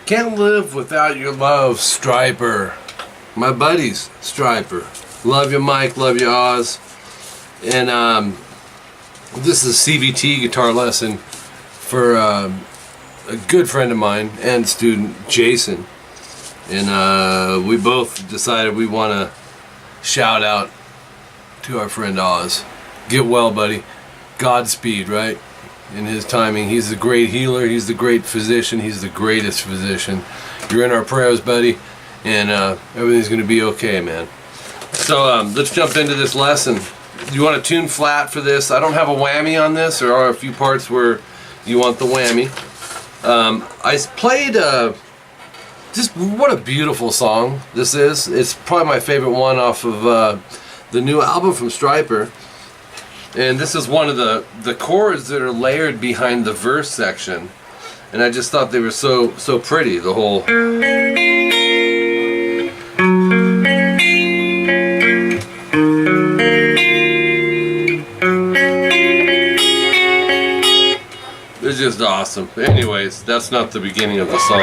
Can't live without your love, Stryper. My buddies, Stryper. Love you, Mike. Love you, Oz. And this is a CVT guitar lesson for a good friend of mine and student, Jason. And we both decided we want to shout out to our friend Oz. Get well, buddy. Godspeed, right? In his timing. He's the great healer. He's the great physician. He's the greatest physician. You're in our prayers, buddy, and everything's going to be okay, man. So let's jump into this lesson. You want to tune flat for this. I don't have a whammy on this. There are a few parts where you want the whammy. I played just what a beautiful song this is. It's probably my favorite one off of the new album from Stryper. And this is one of the chords that are layered behind the verse section, and I just thought they were so pretty. The whole it's just awesome. Anyways, that's not the beginning of the song.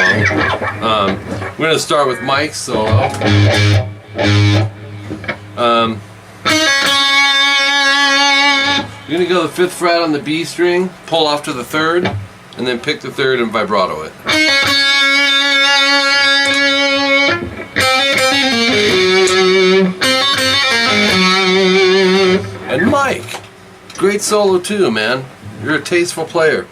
We're gonna start with Mike's solo. You're going to go the 5th fret on the B string, pull off to the 3rd, and then pick the 3rd and vibrato it. And Mike, great solo too, man. You're a tasteful player.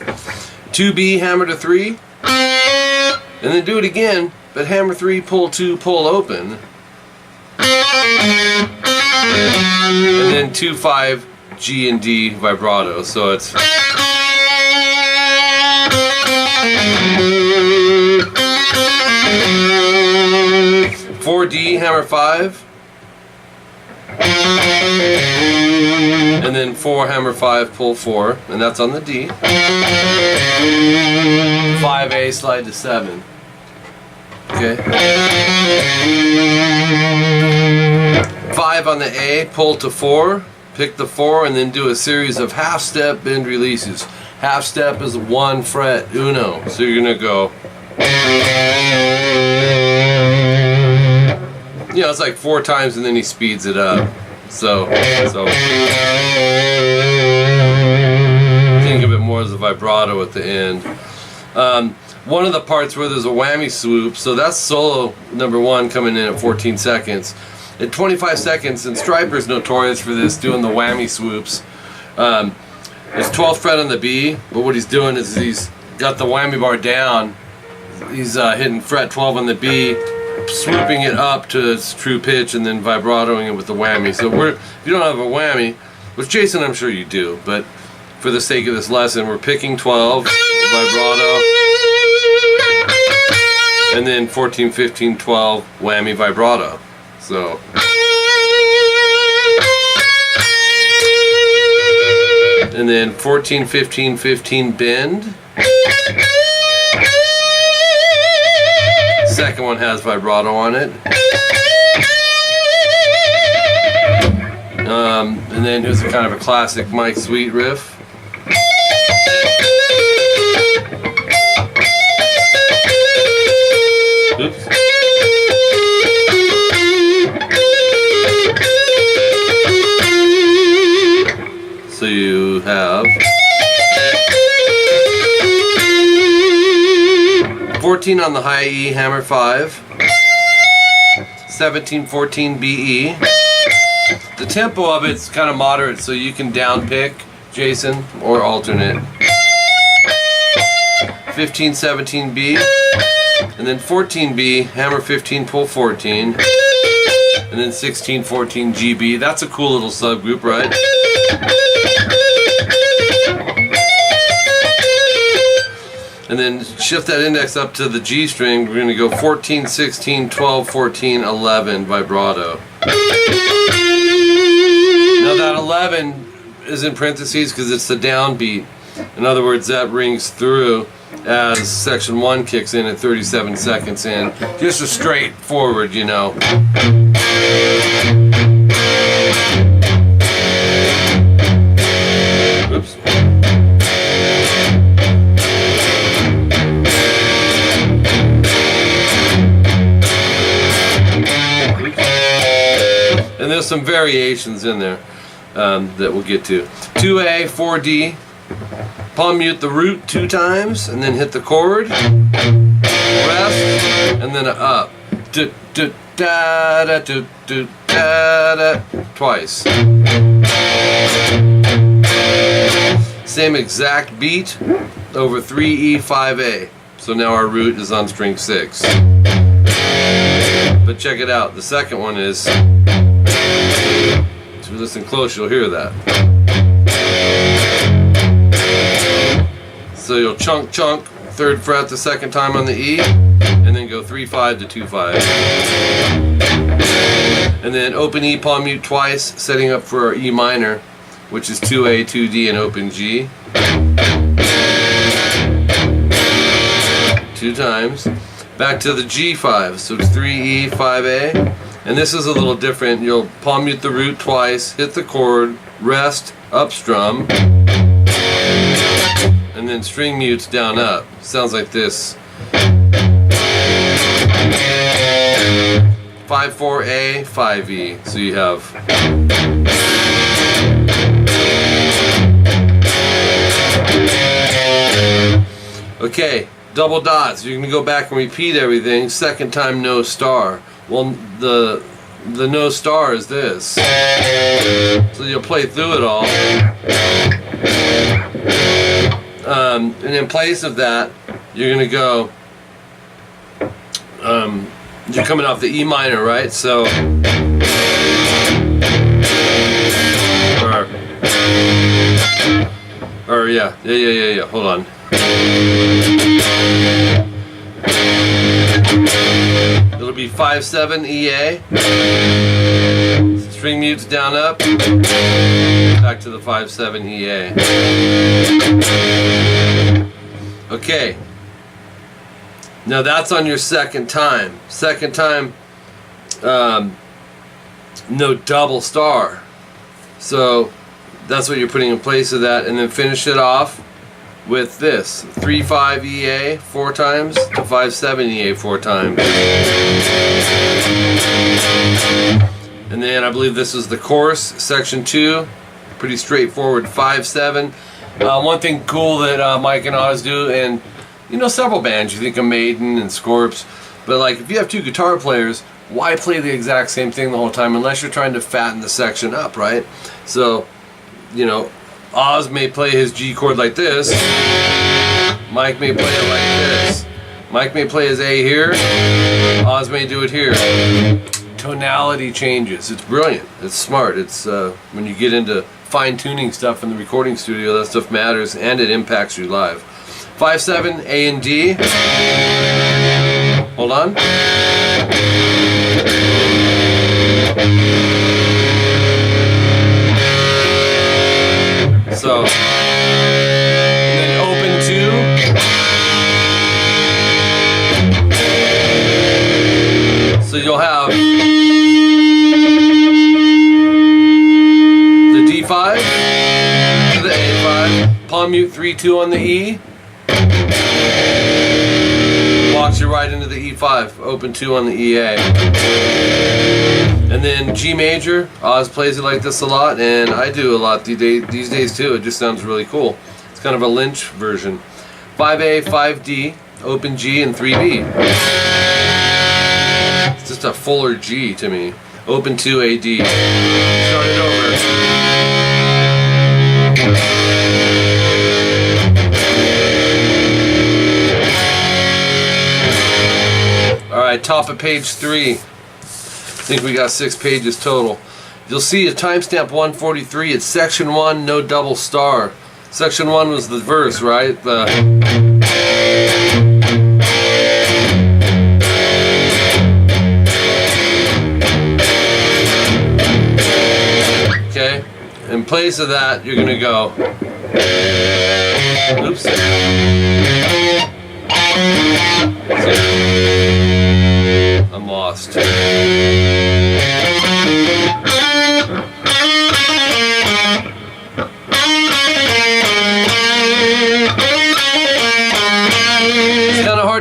2B, hammer to 3, and then do it again, but hammer 3, pull 2, pull open, and then 2-5, G and D vibrato, so it's 4D, hammer 5, and then 4, hammer 5, pull 4, and that's on the D. 5A, slide to 7. Okay. 5 on the A, pull to 4. Pick the 4 and then do a series of half step bend releases. Half step is 1 fret uno, so you're gonna go. You know, it's like 4 times and then he speeds it up. So think of it more as a vibrato at the end. One of the parts where there's a whammy swoop, so that's solo number 1 coming in at 14 seconds. At 25 seconds, and Stryper's notorious for this, doing the whammy swoops. It's 12th fret on the B, but what he's doing is he's got the whammy bar down. He's hitting fret 12 on the B, swooping it up to its true pitch, and then vibratoing it with the whammy. So if you don't have a whammy, which Jason I'm sure you do, but for the sake of this lesson, we're picking 12, vibrato, and then 14, 15, 12, whammy, vibrato. So and then 14, 15, 15 bend. Second one has vibrato on it. And then here's a kind of a classic Mike Sweet riff. Oops. So you have 14 on the high E, hammer 5, 17, 14 BE. The tempo of it's kind of moderate, so you can down pick, Jason, or alternate. 15, 17 B, and then 14 B, hammer 15, pull 14, and then 16, 14 GB. That's a cool little subgroup, right? And then shift that index up to the G string. We're going to go 14, 16, 12, 14, 11 vibrato. Now that 11 is in parentheses because it's the downbeat. In other words, that rings through. as section 1 kicks in at 37 seconds in. Just a straightforward, you know. Oops. And there's some variations in there that we'll get to. 2A, 4D. Palm mute the root 2 times, and then hit the chord. Rest, and then a up. Do, do, da, da, do, do, da, da, twice. Same exact beat over 3E, 5A. So now our root is on string 6. But check it out. The second one is, so listen close, you'll hear that. So you'll chunk, 3rd fret the second time on the E, and then go 3-5 to 2-5. And then open E, palm mute twice, setting up for our E minor, which is 2A, 2D, and open G. 2 times. Back to the G5, so it's 3E, 5A. And this is a little different. You'll palm mute the root twice, hit the chord, rest, up strum, and then string mutes down up. Sounds like this. 5-4A, 5E. So you have okay, double dots. You're going to go back and repeat everything. Second time no star. Well, the no star is this. So you'll play through it all. And in place of that, you're going to go, you're coming off the E minor, right? So, or yeah, hold on. It'll be 5-7 EA. String mutes down up. Back to the 5-7 EA. Okay. Now that's on your second time. Second time, no double star. So that's what you're putting in place of that, and then finish it off with this 3-5 EA 4 times to 5-7 EA 4 times. And then I believe this is the chorus, section 2. Pretty straightforward, 5-7. One thing cool that Mike and Oz do, and you know, several bands, you think of Maiden and Scorps, but like if you have 2 guitar players, why play the exact same thing the whole time unless you're trying to fatten the section up, right? So, you know, Oz may play his G chord like this, Mike may play it like this. Mike may play his A here, Oz may do it here. Tonality changes. It's brilliant. It's smart. It's when you get into fine-tuning stuff in the recording studio, that stuff matters and it impacts you live. 5-7 A and D. Hold on. So, and then open 2. So you'll have the D5 to the A5, palm mute 3-2 on the E, walks you right into the E5, open 2 on the EA. And then G major, Oz plays it like this a lot, and I do a lot these days too. It just sounds really cool. It's kind of a Lynch version. 5A, 5D, open G, and 3B. It's just a fuller G to me. Open 2 AD. Start it over. Alright, top of page 3. I think we got 6 pages total. You'll see a timestamp 143. It's section 1, no double star. Section 1 was the verse, right? Okay. In place of that, you're gonna go. Oops. I'm lost.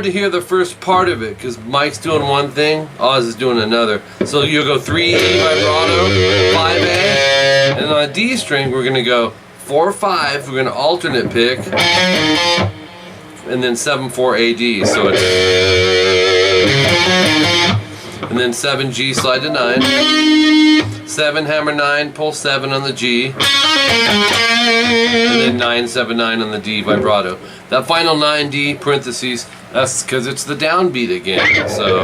To hear the first part of it because Mike's doing one thing, Oz is doing another. So you'll go 3E vibrato, 5A, and on a D string we're going to go 4-5. We're going to alternate pick, and then 7-4 AD. So it's, and then 7G slide to 9, 7 hammer 9, pull 7 on the G, and then 9-7-9 on the D vibrato. That final 9D parentheses, that's because it's the downbeat again. So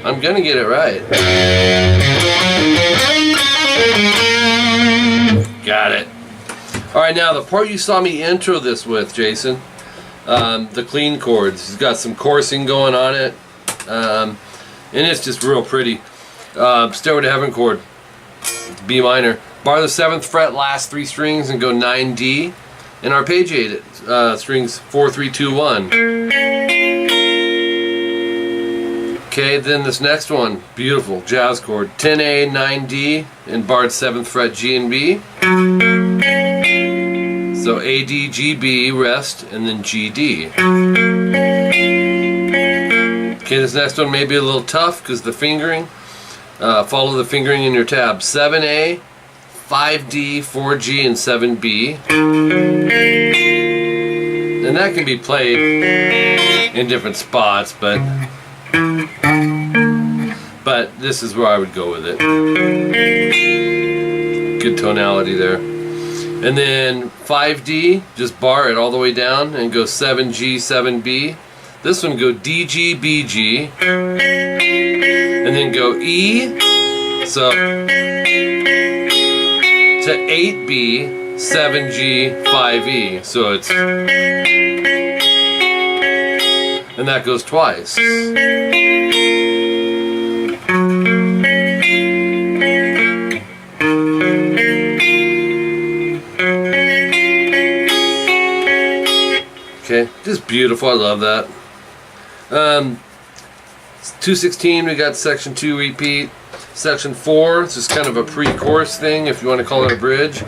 I'm gonna get it right. Got it. Alright, now the part you saw me intro this with, Jason, the clean chords. It's got some coursing going on it, and it's just real pretty. Stairway to Heaven chord, B minor. Bar the 7th fret, last 3 strings, and go 9D, and arpeggiate it, strings 4, 3, 2, 1. Okay, then this next one, beautiful, jazz chord, 10A, 9D, and barred 7th fret, G and B. So A, D, G, B, rest, and then G, D. Okay, this next one may be a little tough because the fingering. Follow the fingering in your tab. 7A, 5D, 4G, and 7B. And that can be played in different spots, but this is where I would go with it. Good tonality there. And then 5D, just bar it all the way down and go 7G, 7B. This one go DG, BG, and then go E, so to 8B, 7G, 5E. So it's, and that goes twice. Okay, just beautiful. I love that. 216, we got section 2 repeat. Section 4, it's just kind of a pre-chorus thing if you want to call it a bridge.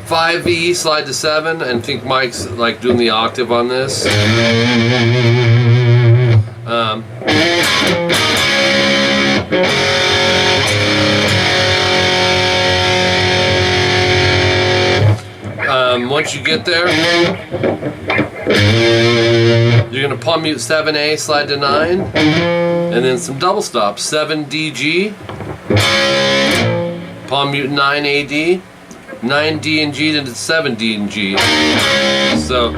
5E, slide to 7, and I think Mike's like doing the octave on this. Once you get there, you're going to palm mute 7A, slide to 9, and then some double stops. 7DG, palm mute 9AD, 9D and G to 7D and G. So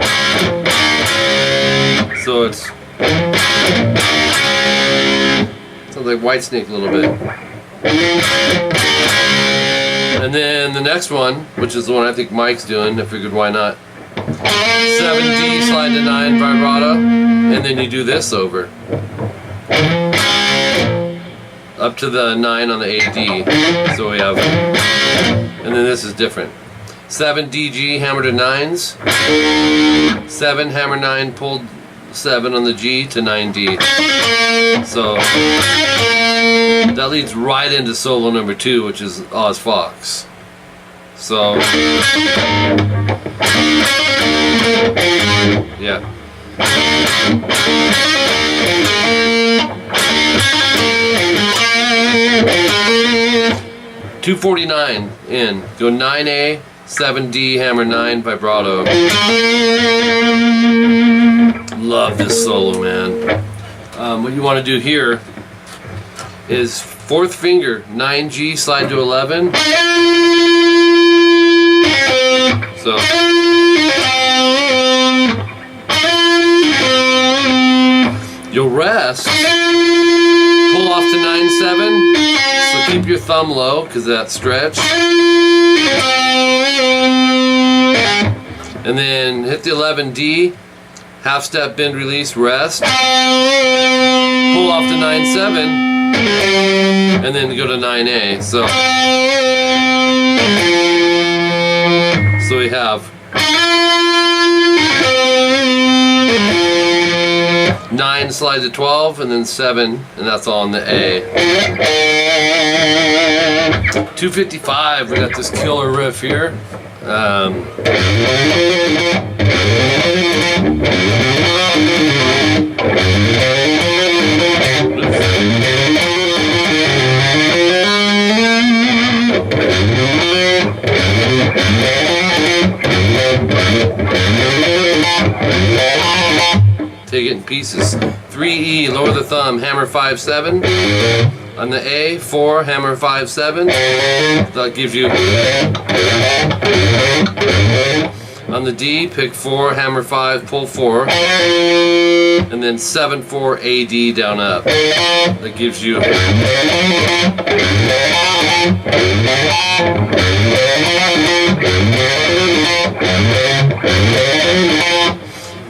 it's sounds like Whitesnake a little bit. And then the next one, which is the one I think Mike's doing, I figured why not. 7D, slide to 9, vibrato, and then you do this over. Up to the 9 on the AD. So we have, and then this is different. 7DG, hammer to 9s. 7, hammer 9, pulled 7 on the G to 9D. So that leads right into solo number 2, which is Oz Fox. So yeah. $249 in. Go 9A, 7D, hammer 9, vibrato. Love this solo, man. What you want to do here is 4th finger, 9G, slide to 11. So you'll rest, pull off to 9-7, so keep your thumb low because of that stretch. And then hit the 11D, half step, bend, release, rest. Pull off the 9/7, and then go to 9A. So we have 9 slide to 12, and then 7, and that's all on the A. 255, we got this killer riff here. Take it in pieces. 3E, lower the thumb, hammer 5/7. On the A, 4, hammer 5/7. That gives you. On the D, pick 4, hammer 5, pull 4. And then 7/4 AD down up. That gives you.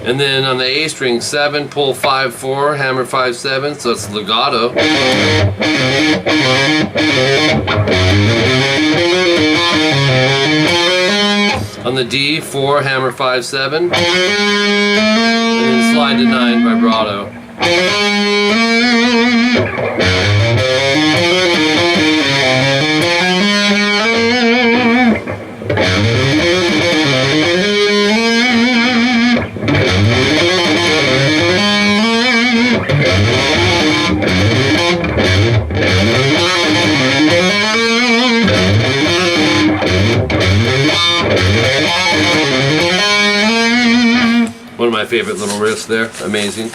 And then on the A string, 7, pull 5/4, hammer 5/7, so it's legato. On the D, 4, hammer 5/7, and then slide to 9, vibrato. One of my favorite little riffs there, amazing.